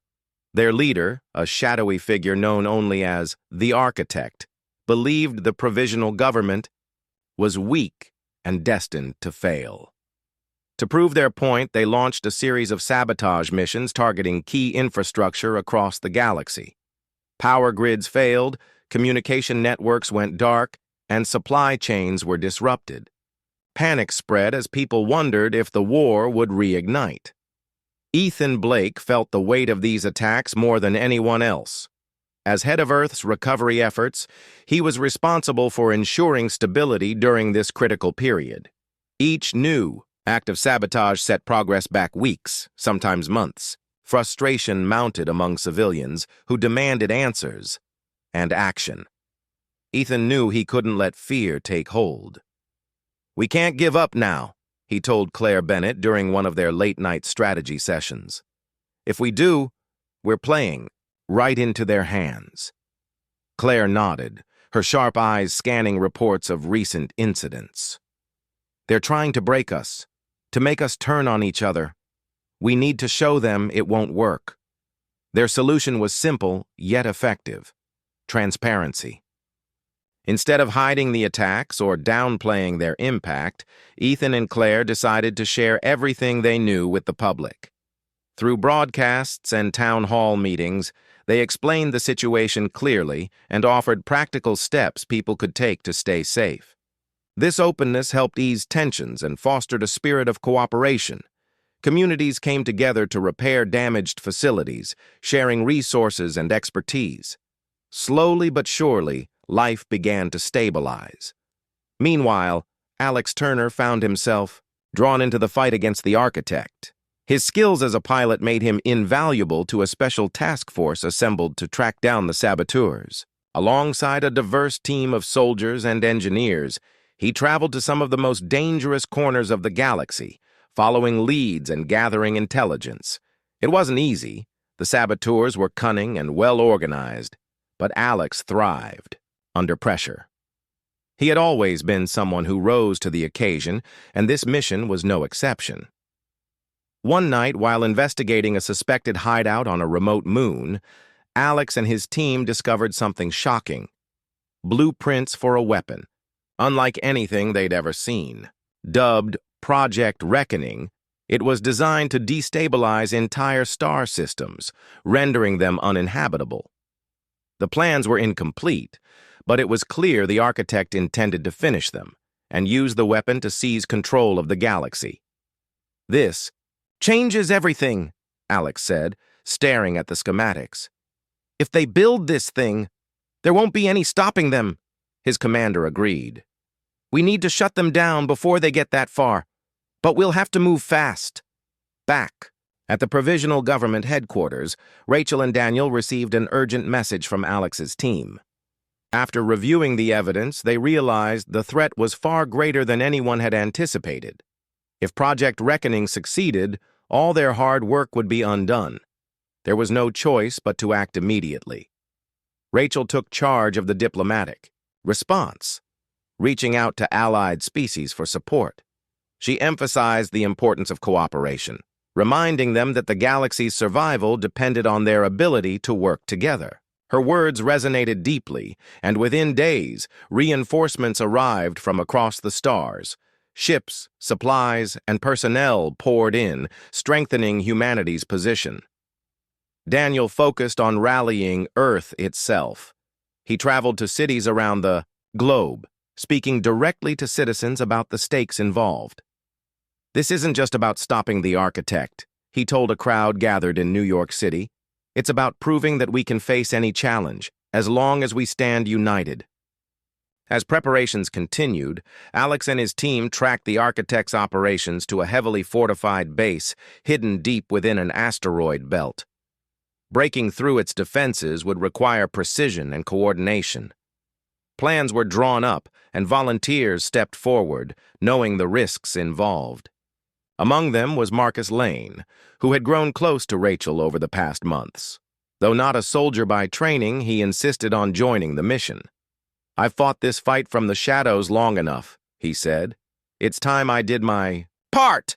Their leader, a shadowy figure known only as the Architect, believed the provisional government was weak and destined to fail. To prove their point, they launched a series of sabotage missions targeting key infrastructure across the galaxy. Power grids failed, communication networks went dark, and supply chains were disrupted. Panic spread as people wondered if the war would reignite. Ethan Blake felt the weight of these attacks more than anyone else. As head of Earth's recovery efforts, he was responsible for ensuring stability during this critical period. Each new act of sabotage set progress back weeks, sometimes months. Frustration mounted among civilians who demanded answers and action. Ethan knew he couldn't let fear take hold. "We can't give up now," he told Claire Bennett during one of their late-night strategy sessions. "If we do, we're playing right into their hands." Claire nodded, her sharp eyes scanning reports of recent incidents. "They're trying to break us, to make us turn on each other. We need to show them it won't work." Their solution was simple, yet effective: transparency. Instead of hiding the attacks or downplaying their impact, Ethan and Claire decided to share everything they knew with the public. Through broadcasts and town hall meetings, they explained the situation clearly and offered practical steps people could take to stay safe. This openness helped ease tensions and fostered a spirit of cooperation. Communities came together to repair damaged facilities, sharing resources and expertise. Slowly but surely, life began to stabilize. Meanwhile, Alex Turner found himself drawn into the fight against the Architect. His skills as a pilot made him invaluable to a special task force assembled to track down the saboteurs. Alongside a diverse team of soldiers and engineers, he traveled to some of the most dangerous corners of the galaxy, following leads and gathering intelligence. It wasn't easy. The saboteurs were cunning and well-organized, but Alex thrived under pressure. He had always been someone who rose to the occasion, and this mission was no exception. One night, while investigating a suspected hideout on a remote moon, Alex and his team discovered something shocking: blueprints for a weapon, unlike anything they'd ever seen. Dubbed Project Reckoning, it was designed to destabilize entire star systems, rendering them uninhabitable. The plans were incomplete, but it was clear the Architect intended to finish them and use the weapon to seize control of the galaxy. "This changes everything," Alex said, staring at the schematics. "If they build this thing, there won't be any stopping them." His commander agreed. "We need to shut them down before they get that far, but we'll have to move fast." Back at the Provisional Government headquarters, Rachel and Daniel received an urgent message from Alex's team. After reviewing the evidence, they realized the threat was far greater than anyone had anticipated. If Project Reckoning succeeded, all their hard work would be undone. There was no choice but to act immediately. Rachel took charge of the diplomatic response, reaching out to allied species for support. She emphasized the importance of cooperation, reminding them that the galaxy's survival depended on their ability to work together. Her words resonated deeply, and within days, reinforcements arrived from across the stars. Ships, supplies, and personnel poured in, strengthening humanity's position. Daniel focused on rallying Earth itself. He traveled to cities around the globe, speaking directly to citizens about the stakes involved. "This isn't just about stopping the Architect," he told a crowd gathered in New York City. It's about proving that we can face any challenge, as long as we stand united. As preparations continued, Alex and his team tracked the architect's operations to a heavily fortified base hidden deep within an asteroid belt. Breaking through its defenses would require precision and coordination. Plans were drawn up, and volunteers stepped forward, knowing the risks involved. Among them was Marcus Lane, who had grown close to Rachel over the past months. Though not a soldier by training, he insisted on joining the mission. "I've fought this fight from the shadows long enough," he said. "It's time I did my part."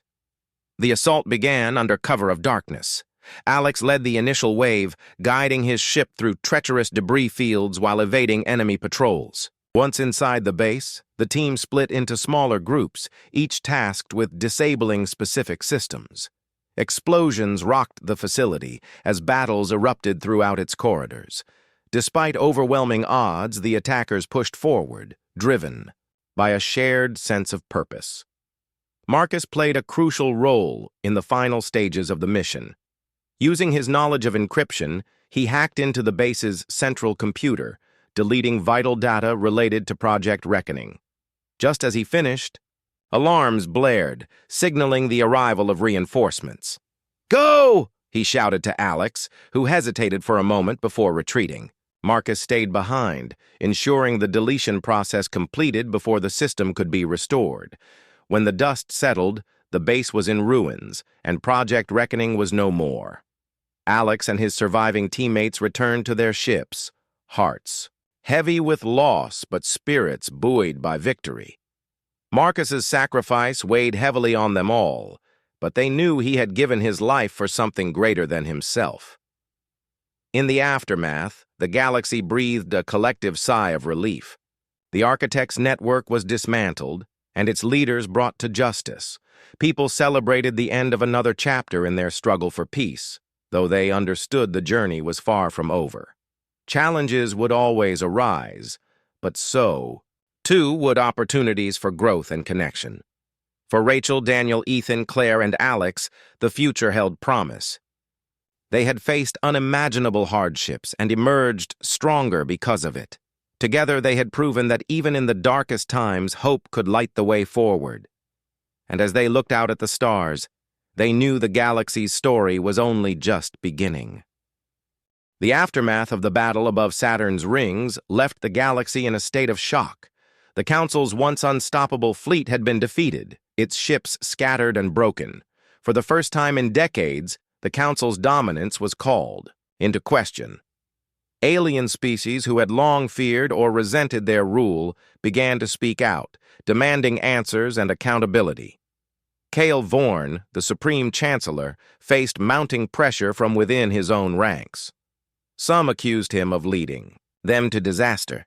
The assault began under cover of darkness. Alex led the initial wave, guiding his ship through treacherous debris fields while evading enemy patrols. Once inside the base, the team split into smaller groups, each tasked with disabling specific systems. Explosions rocked the facility as battles erupted throughout its corridors. Despite overwhelming odds, the attackers pushed forward, driven by a shared sense of purpose. Marcus played a crucial role in the final stages of the mission. Using his knowledge of encryption, he hacked into the base's central computer, deleting vital data related to Project Reckoning. Just as he finished, alarms blared, signaling the arrival of reinforcements. "Go!" he shouted to Alex, who hesitated for a moment before retreating. Marcus stayed behind, ensuring the deletion process completed before the system could be restored. When the dust settled, the base was in ruins, and Project Reckoning was no more. Alex and his surviving teammates returned to their ships, hearts heavy with loss but spirits buoyed by victory. Marcus's sacrifice weighed heavily on them all, but they knew he had given his life for something greater than himself. In the aftermath, the galaxy breathed a collective sigh of relief. The architect's network was dismantled, and its leaders brought to justice. People celebrated the end of another chapter in their struggle for peace, though they understood the journey was far from over. Challenges would always arise, but so, too, would opportunities for growth and connection. For Rachel, Daniel, Ethan, Claire, and Alex, the future held promise. They had faced unimaginable hardships and emerged stronger because of it. Together, they had proven that even in the darkest times, hope could light the way forward. And as they looked out at the stars, they knew the galaxy's story was only just beginning. The aftermath of the battle above Saturn's rings left the galaxy in a state of shock. The Council's once unstoppable fleet had been defeated, its ships scattered and broken. For the first time in decades, the Council's dominance was called into question. Alien species who had long feared or resented their rule began to speak out, demanding answers and accountability. Cale Vorn, the Supreme Chancellor, faced mounting pressure from within his own ranks. Some accused him of leading them to disaster.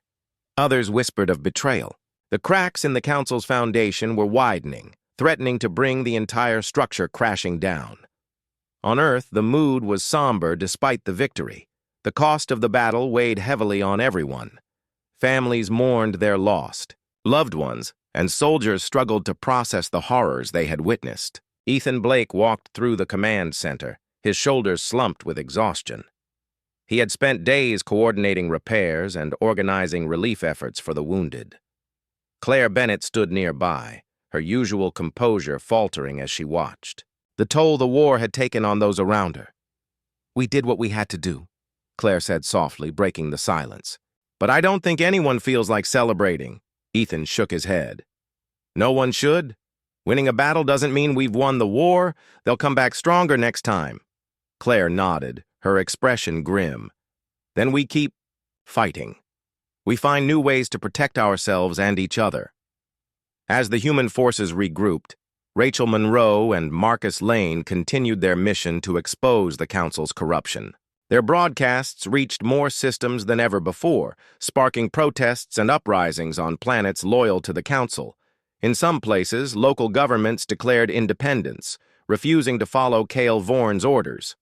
Others whispered of betrayal. The cracks in the Council's foundation were widening, threatening to bring the entire structure crashing down. On Earth, the mood was somber despite the victory. The cost of the battle weighed heavily on everyone. Families mourned their lost loved ones, and soldiers struggled to process the horrors they had witnessed. Ethan Blake walked through the command center, his shoulders slumped with exhaustion. He had spent days coordinating repairs and organizing relief efforts for the wounded. Claire Bennett stood nearby, her usual composure faltering as she watched. The toll the war had taken on those around her. "We did what we had to do," Claire said softly, breaking the silence. "But I don't think anyone feels like celebrating." Ethan shook his head. "No one should. Winning a battle doesn't mean we've won the war. They'll come back stronger next time." Claire nodded, her expression grim. "Then we keep fighting. We find new ways to protect ourselves and each other." As the human forces regrouped, Rachel Monroe and Marcus Lane continued their mission to expose the Council's corruption. Their broadcasts reached more systems than ever before, sparking protests and uprisings on planets loyal to the Council. In some places, local governments declared independence, refusing to follow Cale Vorn's orders.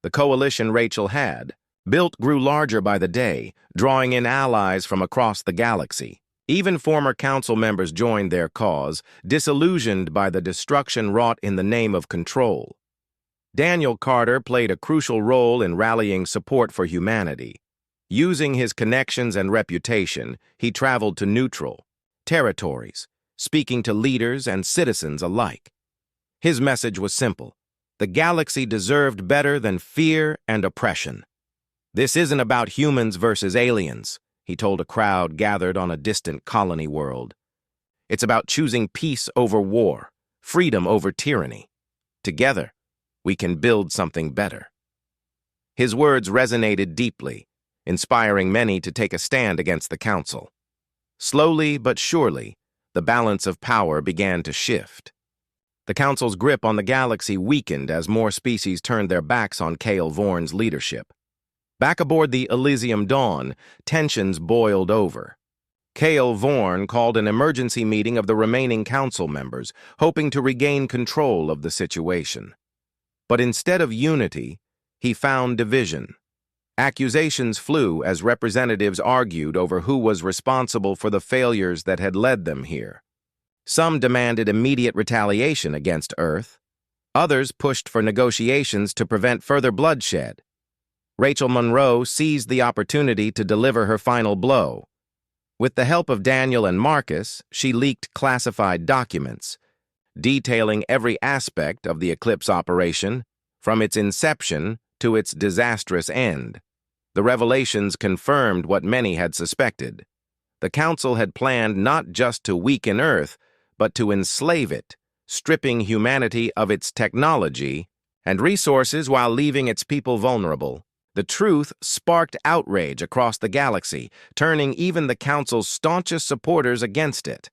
The coalition Rachel had built grew larger by the day, drawing in allies from across the galaxy. Even former Council members joined their cause, disillusioned by the destruction wrought in the name of control. Daniel Carter played a crucial role in rallying support for humanity. Using his connections and reputation, he traveled to neutral territories, speaking to leaders and citizens alike. His message was simple: the galaxy deserved better than fear and oppression. "This isn't about humans versus aliens," he told a crowd gathered on a distant colony world. "It's about choosing peace over war, freedom over tyranny. Together, we can build something better." His words resonated deeply, inspiring many to take a stand against the Council. Slowly but surely, the balance of power began to shift. The Council's grip on the galaxy weakened as more species turned their backs on Cale Vorn's leadership. Back aboard the Elysium Dawn, tensions boiled over. Cale Vorn called an emergency meeting of the remaining Council members, hoping to regain control of the situation. But instead of unity, he found division. Accusations flew as representatives argued over who was responsible for the failures that had led them here. Some demanded immediate retaliation against Earth. Others pushed for negotiations to prevent further bloodshed. Rachel Monroe seized the opportunity to deliver her final blow. With the help of Daniel and Marcus, she leaked classified documents, detailing every aspect of the Eclipse operation, from its inception to its disastrous end. The revelations confirmed what many had suspected. The Council had planned not just to weaken Earth, but to enslave it, stripping humanity of its technology and resources while leaving its people vulnerable. The truth sparked outrage across the galaxy, turning even the Council's staunchest supporters against it.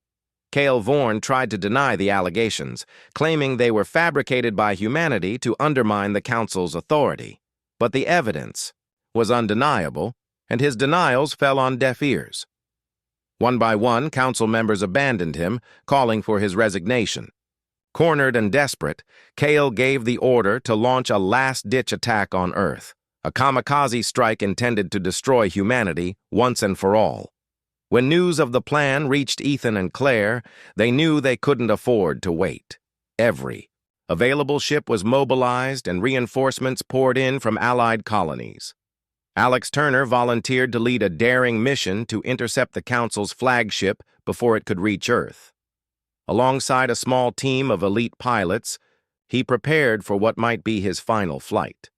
Cale Vorn tried to deny the allegations, claiming they were fabricated by humanity to undermine the Council's authority. But the evidence was undeniable, and his denials fell on deaf ears. One by one, Council members abandoned him, calling for his resignation. Cornered and desperate, Cale gave the order to launch a last-ditch attack on Earth, a kamikaze strike intended to destroy humanity once and for all. When news of the plan reached Ethan and Claire, they knew they couldn't afford to wait. Every available ship was mobilized and reinforcements poured in from allied colonies. Alex Turner volunteered to lead a daring mission to intercept the Council's flagship before it could reach Earth. Alongside a small team of elite pilots, he prepared for what might be his final flight.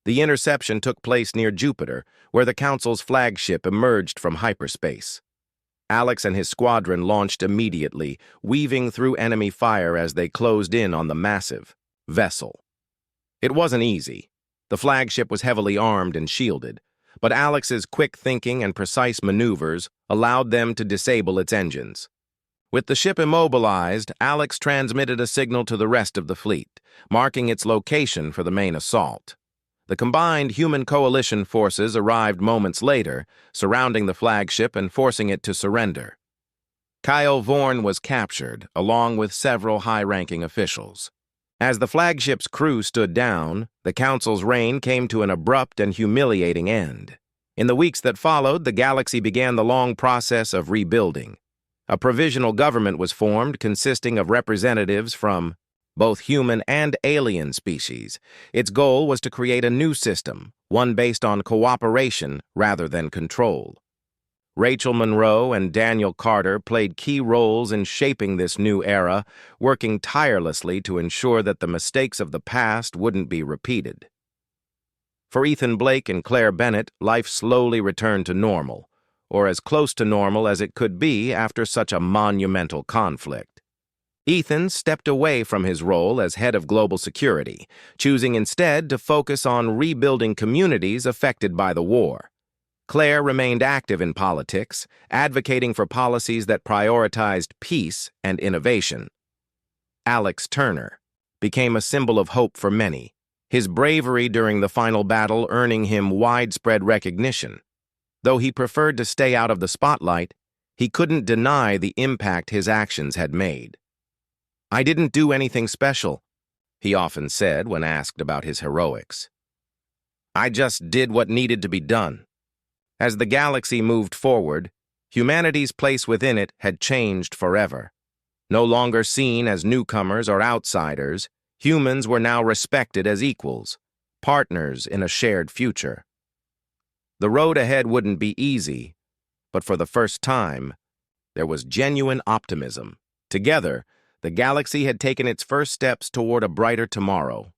The interception took place near Jupiter, where the Council's flagship emerged from hyperspace. Alex and his squadron launched immediately, weaving through enemy fire as they closed in on the massive vessel. It wasn't easy. The flagship was heavily armed and shielded, but Alex's quick thinking and precise maneuvers allowed them to disable its engines. With the ship immobilized, Alex transmitted a signal to the rest of the fleet, marking its location for the main assault. The combined human coalition forces arrived moments later, surrounding the flagship and forcing it to surrender. Cale Vorn was captured, along with several high-ranking officials. As the flagship's crew stood down, the Council's reign came to an abrupt and humiliating end. In the weeks that followed, the galaxy began the long process of rebuilding. A provisional government was formed consisting of representatives from both human and alien species. Its goal was to create a new system, one based on cooperation rather than control. Rachel Monroe and Daniel Carter played key roles in shaping this new era, working tirelessly to ensure that the mistakes of the past wouldn't be repeated. For Ethan Blake and Claire Bennett, life slowly returned to normal, or as close to normal as it could be after such a monumental conflict. Ethan stepped away from his role as head of global security, choosing instead to focus on rebuilding communities affected by the war. Claire remained active in politics, advocating for policies that prioritized peace and innovation. Alex Turner became a symbol of hope for many, his bravery during the final battle earning him widespread recognition. Though he preferred to stay out of the spotlight, he couldn't deny the impact his actions had made. "I didn't do anything special," he often said when asked about his heroics. "I just did what needed to be done." As the galaxy moved forward, humanity's place within it had changed forever. No longer seen as newcomers or outsiders, Humans were now respected as equals, partners in a shared future. The road ahead wouldn't be easy, but for the first time, there was genuine optimism. Together, the galaxy had taken its first steps toward a brighter tomorrow.